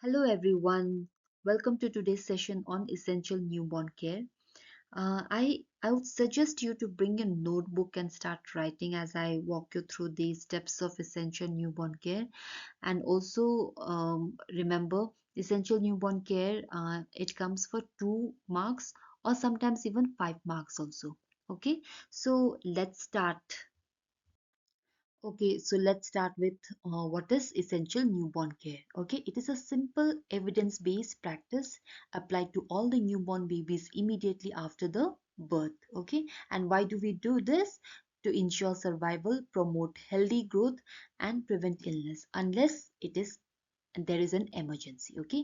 Hello everyone. Welcome to today's session on essential newborn care. I would suggest you to bring a notebook and start writing as I walk you through the steps of essential newborn care. And also remember, essential newborn care, it comes for 2 marks or sometimes even 5 marks also. Okay, so let's start. Okay, so let's start with what is essential newborn care. Okay, it is a simple evidence-based practice applied to all the newborn babies immediately after the birth. Okay, and why do we do this? To ensure survival, promote healthy growth, and prevent illness, unless it is there is an emergency. Okay,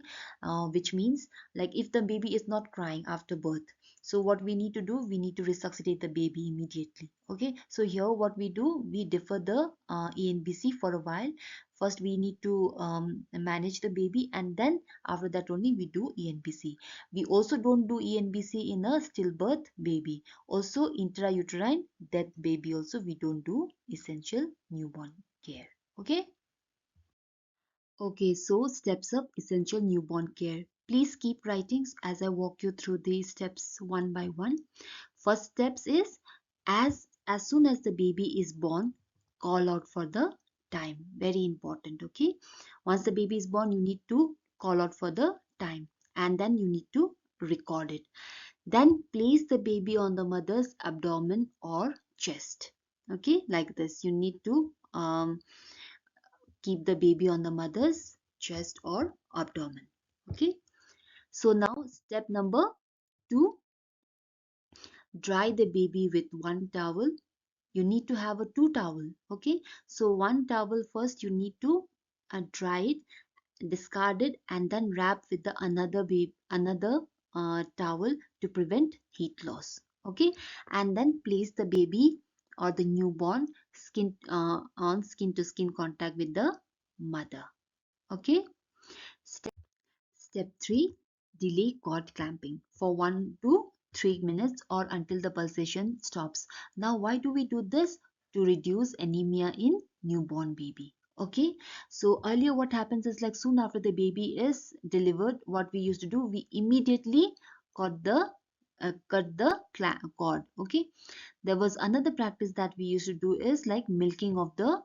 which means like if the baby is not crying after birth, so what we need to do, we need to resuscitate the baby immediately. Okay, so here what we do, we defer the ENBC for a while. First we need to manage the baby, and then after that only we do ENBC. We also don't do ENBC in a stillbirth baby. Also intrauterine death baby also we don't do essential newborn care. Okay. Okay, so steps of essential newborn care. Please keep writing as I walk you through these steps one by one. First steps is as soon as the baby is born, call out for the time. Very important, okay? Once the baby is born, you need to call out for the time and then you need to record it. Then place the baby on the mother's abdomen or chest. Okay, like this. You need to keep the baby on the mother's chest or abdomen. Okay, so now step number 2, dry the baby with one towel. You need to have a two towel. Okay, so one towel first you need to dry it, discard it, and then wrap with the another towel to prevent heat loss. Okay, and then place the baby or the newborn skin on skin to skin contact with the mother. Okay. Step 3, delay cord clamping for 1 to 3 minutes or until the pulsation stops. Now, why do we do this? To reduce anemia in newborn baby. Okay, so earlier what happens is like soon after the baby is delivered, what we used to do, we immediately cut the cord. Okay, there was another practice that we used to do is like milking of the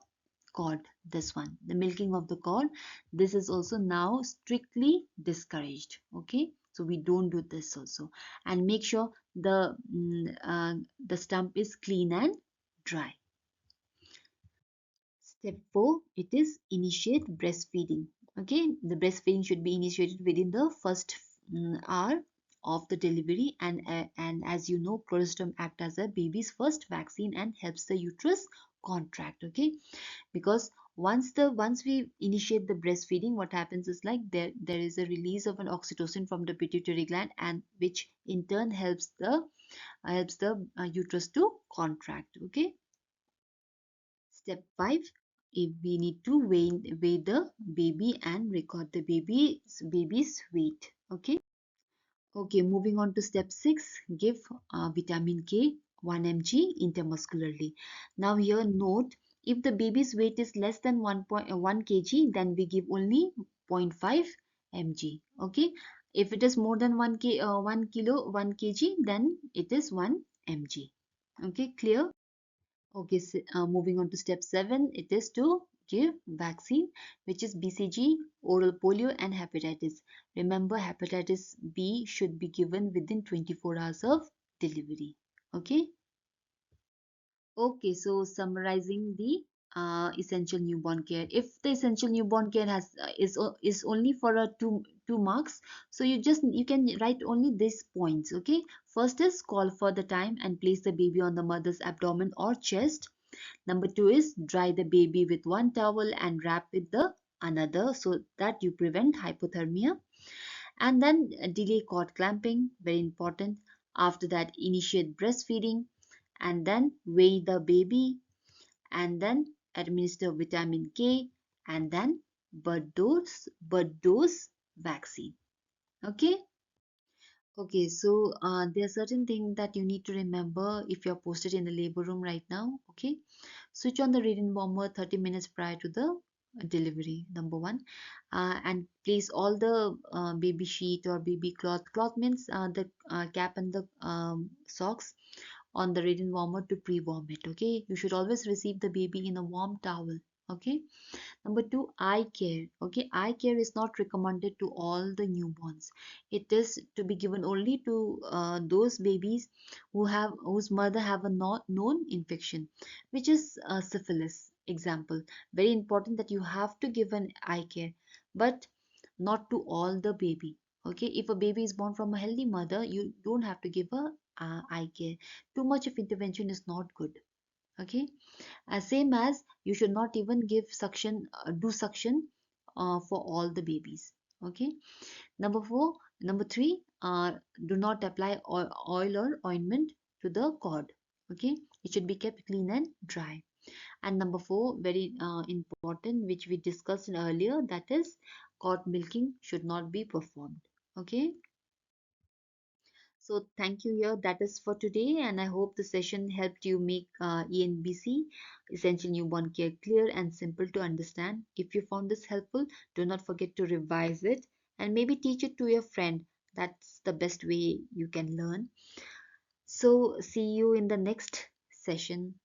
cord. This one, the milking of the cord, this is also now strictly discouraged. Okay, so we don't do this also, and make sure the stump is clean and dry. Step 4, it is initiate breastfeeding. Okay, the breastfeeding should be initiated within the first hour of the delivery, and as you know, colostrum act as a baby's first vaccine and helps the uterus contract. Okay, because once we initiate the breastfeeding, what happens is like there is a release of an oxytocin from the pituitary gland, and which in turn helps the uterus to contract. Okay, step 5, if we need to weigh the baby and record the baby's weight. Okay. Okay, moving on to step 6, give vitamin K 1 mg intramuscularly. Now here note, if the baby's weight is less than 1.1 kg, then we give only 0.5 mg. Okay, if it is more than 1 kilo 1 kg, then it is 1 mg. Okay, clear? Okay, so, moving on to step 7, it is to give vaccine, which is BCG, oral polio, and hepatitis. Remember, hepatitis B should be given within 24 hours of delivery. Okay. Okay, so summarizing the essential newborn care. If the essential newborn care is only for a two marks, so you can write only these points. Okay, first is call for the time and place the baby on the mother's abdomen or chest. Number 2 is dry the baby with one towel and wrap with the another so that you prevent hypothermia. And then delay cord clamping, very important. After that, initiate breastfeeding, and then weigh the baby, and then administer vitamin K, and then birth dose vaccine. Okay. Okay, so there are certain things that you need to remember if you're posted in the labor room right now. Okay, switch on the reading bomber 30 minutes prior to the delivery, number one. And place all the baby sheet or baby cloth means the cap and the socks on the radiant warmer to pre-warm it. Okay, you should always receive the baby in a warm towel. Okay. Number two, eye care. Okay, eye care is not recommended to all the newborns. It is to be given only to those babies whose mother have a not known infection, which is syphilis. Example, very important that you have to give an eye care, but not to all the baby. Okay, if a baby is born from a healthy mother, you don't have to give a eye care. Too much of intervention is not good. Okay, same as you should not even give suction, do suction for all the babies. Okay. Number four, number three, do not apply oil or ointment to the cord. Okay, it should be kept clean and dry. And number four, very important, which we discussed earlier, that is cord milking should not be performed. Okay. So thank you here. That is for today, and I hope the session helped you make ENBC, Essential Newborn Care, clear and simple to understand. If you found this helpful, do not forget to revise it and maybe teach it to your friend. That's the best way you can learn. So see you in the next session.